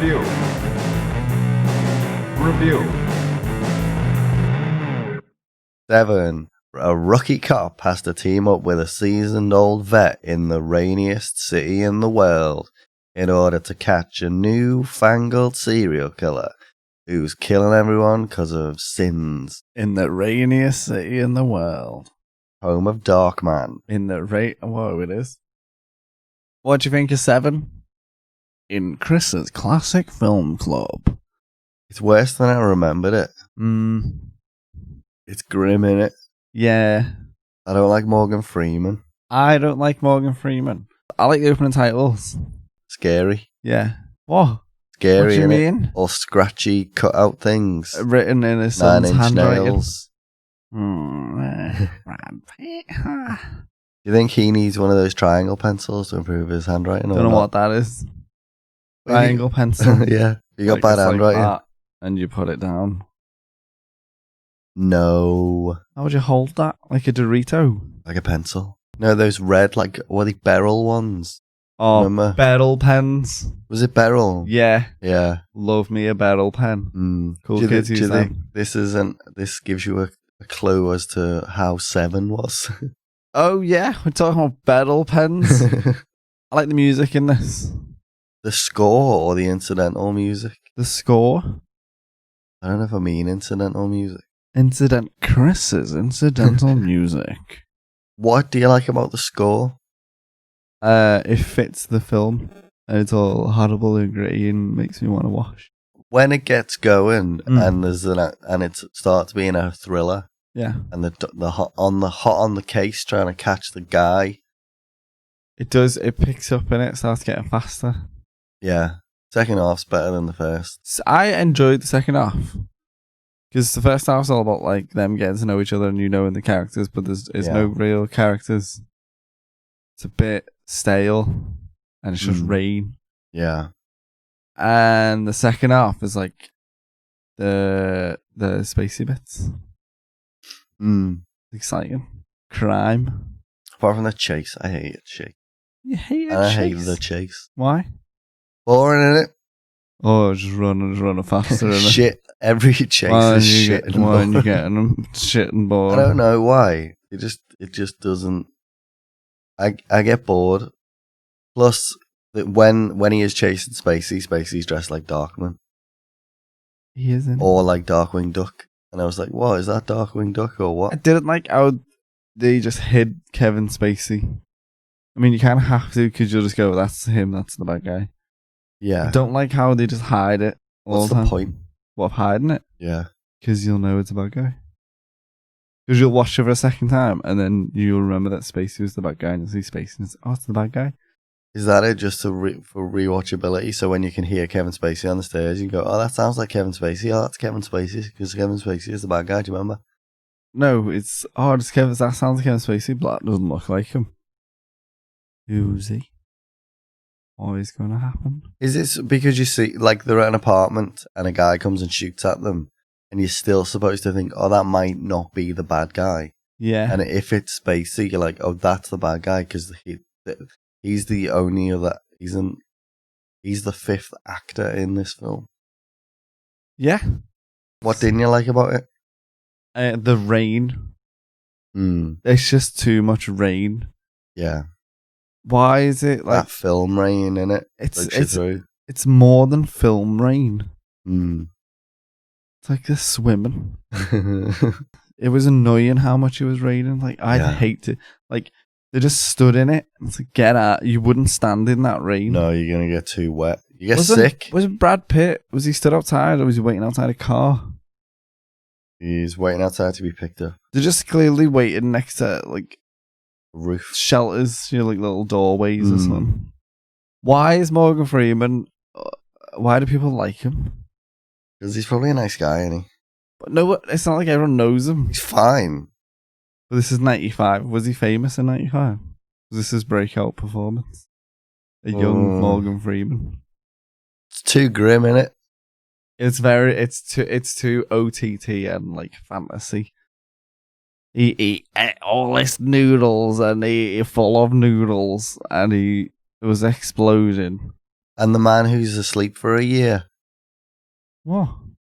Review. Se7en, a rookie cop has to team up with a seasoned old vet in the rainiest city in the world in order to catch a new-fangled serial killer who's killing everyone because of sins. In the rainiest city in the world. Home of Darkman. In the Whoa, it is. What do you think of Se7en? In Chris's classic film club. It's worse than I remembered it. It's grim, innit? Yeah. I don't like Morgan Freeman. I don't like Morgan Freeman. I like the opening titles. Scary. Yeah. What? Scary, What do you innit? mean? All scratchy, cut out things. Written in his 9 son's Inch handwriting. Nails. Brad Pitt. Do you think he needs one of those triangle pencils to improve his handwriting? Don't know what that is. Well, you- Triangle pencil. Yeah. You got Like, bad it's like handwriting? that, and you put it down. No. How would you hold that? Like a Dorito? Like a pencil. No, those red, like, what are they, Beryl ones? Oh, Remember? Beryl pens. Was it Beryl? Yeah. Yeah. Love me a Beryl pen. Cool Do you kids thi- do use you think them. this gives you a clue as to how Se7en was? Oh, yeah. We're talking about Beryl pens. I like the music in this. The score or the incidental music? The score. I don't know if I mean incidental music. Chris's incidental music. What do you like about the score? It fits the film. And it's all horrible and gritty and makes me want to watch. When it gets going and it starts being a thriller, Yeah. and the hot on the case trying to catch the guy. It does. It picks up in it. Starts getting faster. Yeah, second half's better than the first. I enjoyed the second half. Because the first half's all about like them getting to know each other and you knowing the characters, but there's no real characters. It's a bit stale, and it's just rain. Yeah, And the second half is like the spacey bits. Exciting. Crime. apart from the chase, I hate it. Chase. You hate it. And I hate the chase. Why? Boring, innit? Oh, just running faster. innit? Shit. Every chase Why is you shit. get, and why you boring. getting them shit and bored? I don't know why. It just doesn't. I get bored. Plus, that when he is chasing Spacey's dressed like Darkman He isn't. or like Darkwing Duck, and I was like, "What is that, Darkwing Duck or I what?" didn't like how they just hid Kevin Spacey. I mean, you kind of have to because you'll just go, "That's him. That's the bad guy." Yeah. I don't like how they just hide it all What's the the time. point? What, of hiding it? Yeah. Because you'll know it's a bad guy. Because you'll watch it for a second time and then you'll remember that Spacey was the bad guy and you'll see Spacey and it's, oh, it's the bad guy. Is that it just for rewatchability? So when you can hear Kevin Spacey on the stairs, you can go, "Oh, that sounds like Kevin Spacey. Oh, that's Kevin Spacey because Kevin Spacey is the bad guy." Do you remember? No, it's, oh, that sounds like Kevin Spacey, but that doesn't look like him. Who's he? What is going to happen? Is this because you see, like, they're at an apartment and a guy comes and shoots at them, and you're still supposed to think, "Oh, that might not be the bad guy." Yeah. And if it's Spacey, you're like, "Oh, that's the bad guy," because he's the only other. He's the fifth actor in this film. Yeah. What didn't you like about it? The rain. It's just too much rain. Yeah. Why is it like That film rain in it? it's more than film rain. Mm. It's like they're swimming. It was annoying how much it was raining. Like I'd hate to like they just stood in it. It's like get out. You wouldn't stand in that rain. No, you're gonna get too wet. You get sick. Was it Brad Pitt? Was he stood outside or was he waiting outside a car? He's waiting outside to be picked up. They're just clearly waiting next to like Roof. shelters, like little doorways or something. Why is Morgan Freeman? Why do people like him? Because he's probably a nice guy, isn't he? But no, it's not like everyone knows him. He's fine. But this is 95. Was he famous in 95? Was this his breakout performance? A young Morgan Freeman. It's too grim, innit? It's too OTT and like fantasy. He ate all this noodles and he full of noodles and he was exploding. And the man who's asleep for a year. What?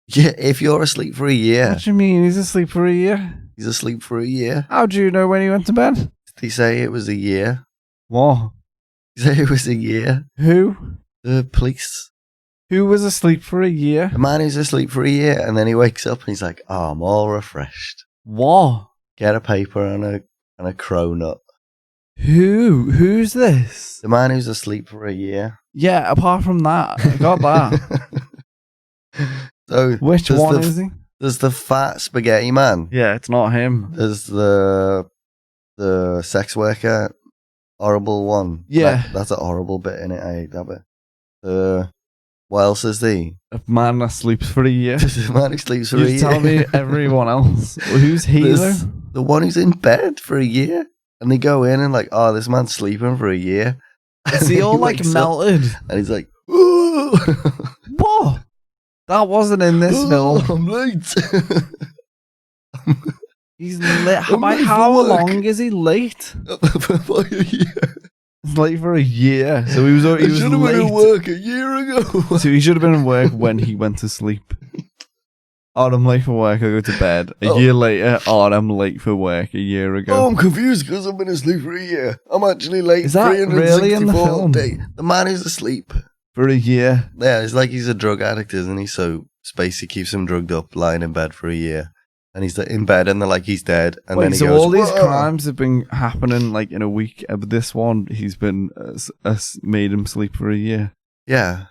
Yeah, if you're asleep for a year. What do you mean he's asleep for a year? He's asleep for a year. How do you know when he went to bed? Did he say it was a year? What? Did he say it was a year? Who? The police. Who was asleep for a year? The man who's asleep for a year, and then he wakes up and he's like, "Oh, I'm all refreshed." What? Get a paper and a cronut. Who? Who's this? The man who's asleep for a year. Yeah, apart from that, I got that. So which one is he? There's the fat spaghetti man. Yeah, it's not him. There's the sex worker, horrible one. Yeah, that's a horrible bit in it. I hate that bit. What else is the a man that sleeps for a year? The man who sleeps for a year. You tell me everyone else. Well, who's he though? The one who's in bed for a year, and they go in and like, oh, this man's sleeping for a year. Is he all like melted? And he's like, ooh. What? That wasn't in this film. I'm late. He's late. How long is he late? By a year. He's late for a year. So he was late. Should have been at work a year ago. So he should have been at work when he went to sleep. Oh, I'm late for work. I go to bed. A year later, I'm late for work a year ago. Oh, I'm confused because I've been asleep for a year. I'm actually late. Is that really in the film? The man is asleep. For a year? Yeah, it's like he's a drug addict, isn't he? So Spacey keeps him drugged up, lying in bed for a year. And he's in bed and they're like, he's dead. And then he goes, all these crimes have been happening like in a week. But this one, he's been made him sleep for a year. Yeah.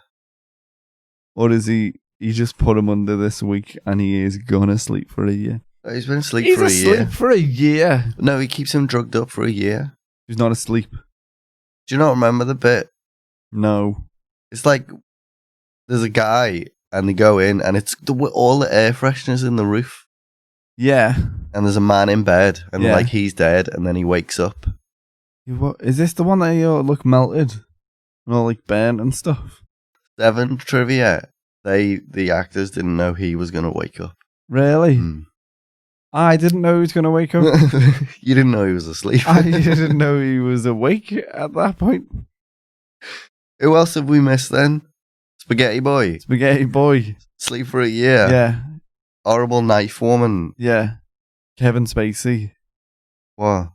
Or is he just put him under this week and he is gonna sleep for a year? He's been asleep for a year. He's asleep for a year. No, he keeps him drugged up for a year. He's not asleep. Do you not remember the bit? No. It's like there's a guy and they go in and it's all the air fresheners in the roof. Yeah. And there's a man in bed and like he's dead and then he wakes up. What is this the one that you look melted and all like burnt and stuff? Se7en trivia. The actors didn't know he was gonna wake up. Really? I didn't know he was gonna wake up. You didn't know he was asleep. I didn't know he was awake at that point. Who else have we missed then? Spaghetti Boy. Spaghetti Boy. Sleep for a year. Yeah. Horrible knife woman. Yeah. Kevin Spacey. What?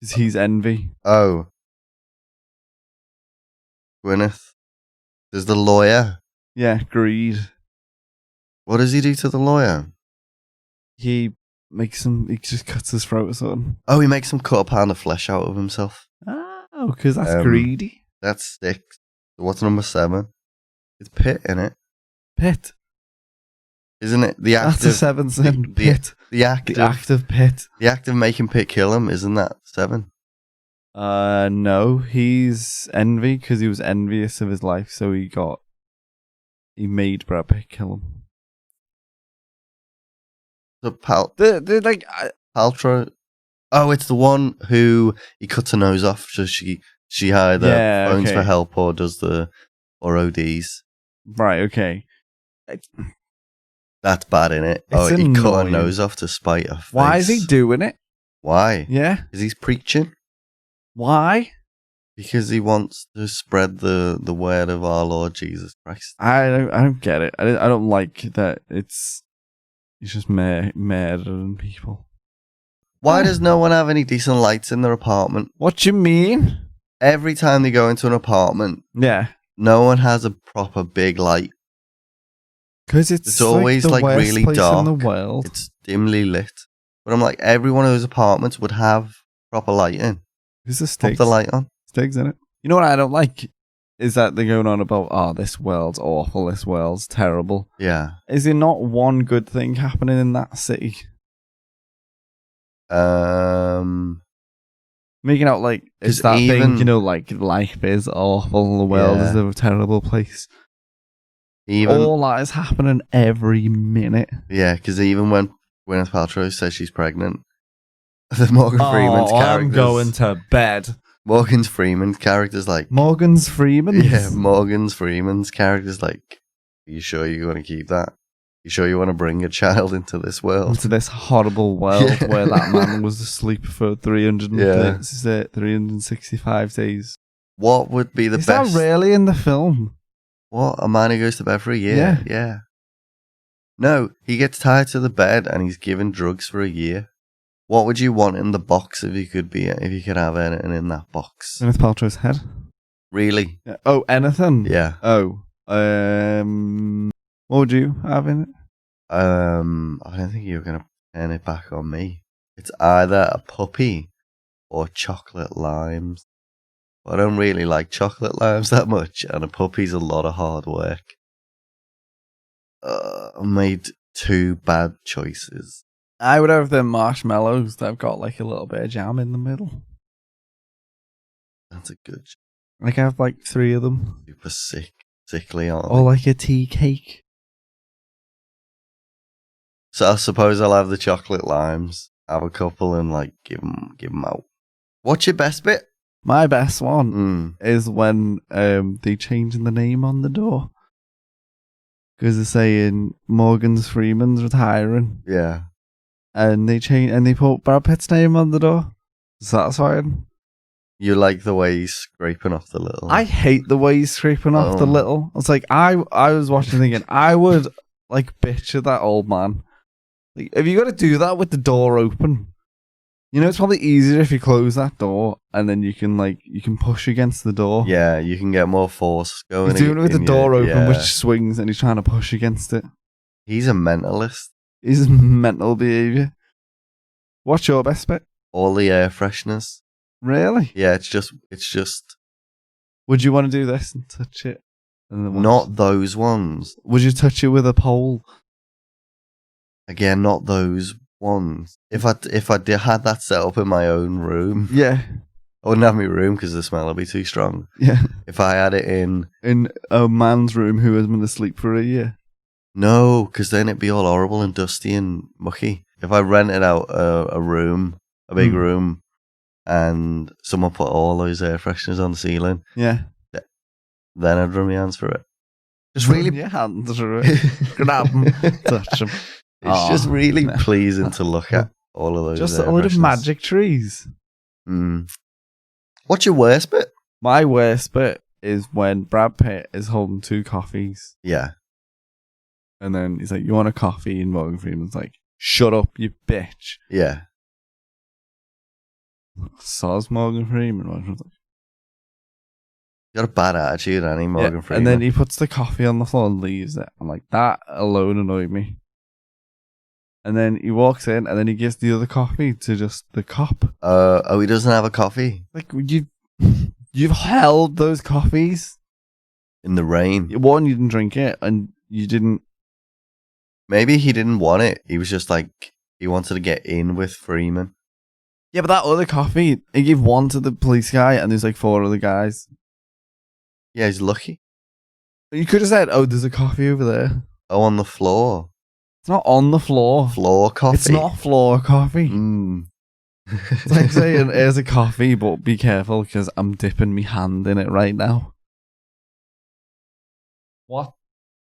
Because he's envy. Oh. Gwyneth. There's the lawyer. Yeah, greed. What does he do to the lawyer? He just cuts his throat or something. Oh, he makes him cut a pound of flesh out of himself. Oh, because that's greedy. That's 6. What's number 7? It's Pitt, in it. Pitt. Isn't it? The act that's a 7-sin. Pitt. The act of Pitt. The act of making Pitt kill him, isn't that 7? No. He's envy because he was envious of his life, so he made Brad Pitt kill him. The Paltrow. Oh, it's the one who he cuts her nose off, so she either phones for help or does the ODs. Right, okay. That's bad, innit? He cut her nose off to spite her face. Why is he doing it? Why? Yeah. Because he's preaching. Why? Because he wants to spread the word of our Lord Jesus Christ. I don't get it. I don't like that he's just murdering people. Why does no one have any decent lights in their apartment? What do you mean? Every time they go into an apartment, no one has a proper big light. Because it's always like really dark. In the world. It's dimly lit. But I'm like, every one of those apartments would have proper lighting. Who's the sticks? Pop the light on. Sticks in it. You know what I don't like? Is that they're going on about, this world's awful, this world's terrible. Yeah. Is there not one good thing happening in that city? Making out like it's that thing, like life is awful, the world is a terrible place. All that is happening every minute. Yeah, because even when Gwyneth Paltrow says she's pregnant, the Morgan Freeman's character. I'm going to bed. Morgan Freeman's character's like... Morgan Freeman? Yeah, Morgan Freeman's character's like, are you sure you want to keep that? You sure you want to bring a child into this world? Into this horrible world where that man was asleep for 365 days. What would be the best... Is that really in the film? What? A man who goes to bed for a year? Yeah. No, he gets tied to the bed and he's given drugs for a year. What would you want in the box if you could have anything in that box? Gwyneth Paltrow's head. Really? Yeah. Oh, anything? Yeah. Oh. What would you have in it? I don't think you're gonna turn it back on me. It's either a puppy or chocolate limes. I don't really like chocolate limes that much, and a puppy's a lot of hard work. I made two bad choices. I would have the marshmallows that have got like a little bit of jam in the middle. That's a good. Like I have like 3 of them. Super sickly, aren't they? Or like a tea cake. So I suppose I'll have the chocolate limes, have a couple, and like give them out. What's your best bit? My best one is when they changing the name on the door. Because they're saying Morgan Freeman's retiring. Yeah. And they put Brad Pitt's name on the door. Satisfying. You like the way he's scraping off the little... I hate the way he's scraping off the little. It's like, I was watching thinking, I would like bitch at that old man. Like, if you got to do that with the door open, you know, it's probably easier if you close that door and then you can push against the door. Yeah, you can get more force going. He's doing it with the door open, which swings, and he's trying to push against it. He's a mentalist. He's mental behaviour. What's your best bit? All the air fresheners. Really? Yeah, it's just. Would you want to do this and touch it? Not those ones. Would you touch it with a pole? Again, not those ones. If I had that set up in my own room, yeah, I wouldn't have my room because the smell would be too strong. Yeah. If I had it in a man's room who has been asleep for a year. No, because then it'd be all horrible and dusty and mucky. If I rented out a room, a big room, and someone put all those air fresheners on the ceiling, yeah, then I'd run my hands through it. Just really your hands through it, grab them, touch them. It's just really pleasing to look at all of those. Just a load of magic trees. What's your worst bit? My worst bit is when Brad Pitt is holding 2 coffees. Yeah. And then he's like, "You want a coffee?" And Morgan Freeman's like, "Shut up, you bitch." Yeah. Soz Morgan Freeman. He's got a bad attitude, hasn't he, Morgan Freeman? And then he puts the coffee on the floor and leaves it. I'm like, that alone annoyed me. And then he walks in and then he gives the other coffee to just the cop. He doesn't have a coffee? Like, you've held those coffees. In the rain. One, you didn't drink it, and you didn't... Maybe he didn't want it. He was just like, he wanted to get in with Freeman. Yeah, but that other coffee, he gave one to the police guy, and there's like 4 other guys. Yeah, he's lucky. You could have said, "Oh, there's a coffee over there." Oh, on the floor. It's not on the floor. Floor coffee. It's not floor coffee. It's like saying, "Here's a coffee, but be careful because I'm dipping my hand in it right now."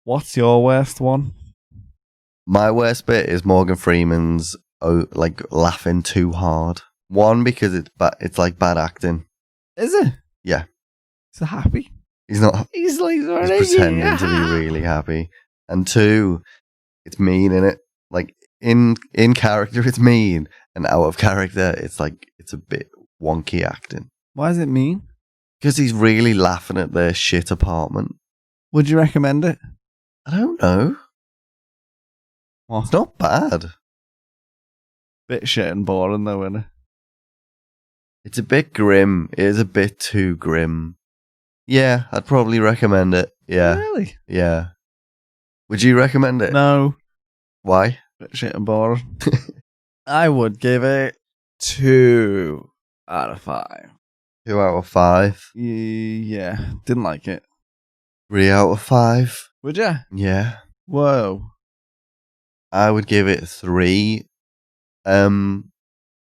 What's your worst one? My worst bit is Morgan Freeman's like laughing too hard. One, because it's like bad acting. Is it? Yeah. He's happy. He's not. He's like he's pretending to be really happy. And 2, it's mean, innit? Like in character, it's mean, and out of character, it's like it's a bit wonky acting. Why is it mean? Because he's really laughing at their shit apartment. Would you recommend it? I don't know. What? It's not bad. Bit shit and boring though, isn't it? It's a bit grim. It is a bit too grim. Yeah, I'd probably recommend it. Yeah. Really? Yeah. Would you recommend it? No. Why? Bit shit and boring. I would give it 2 out of 5. 2 out of 5? Yeah. Didn't like it. 3 out of 5? Would you? Yeah. Whoa. I would give it 3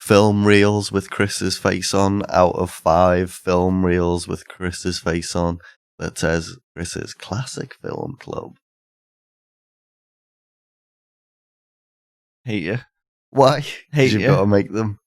film reels with Chris's face on out of 5 film reels with Chris's face on that says Chris's Classic Film Club. Hate you. Why? Hate you. You've got to make them.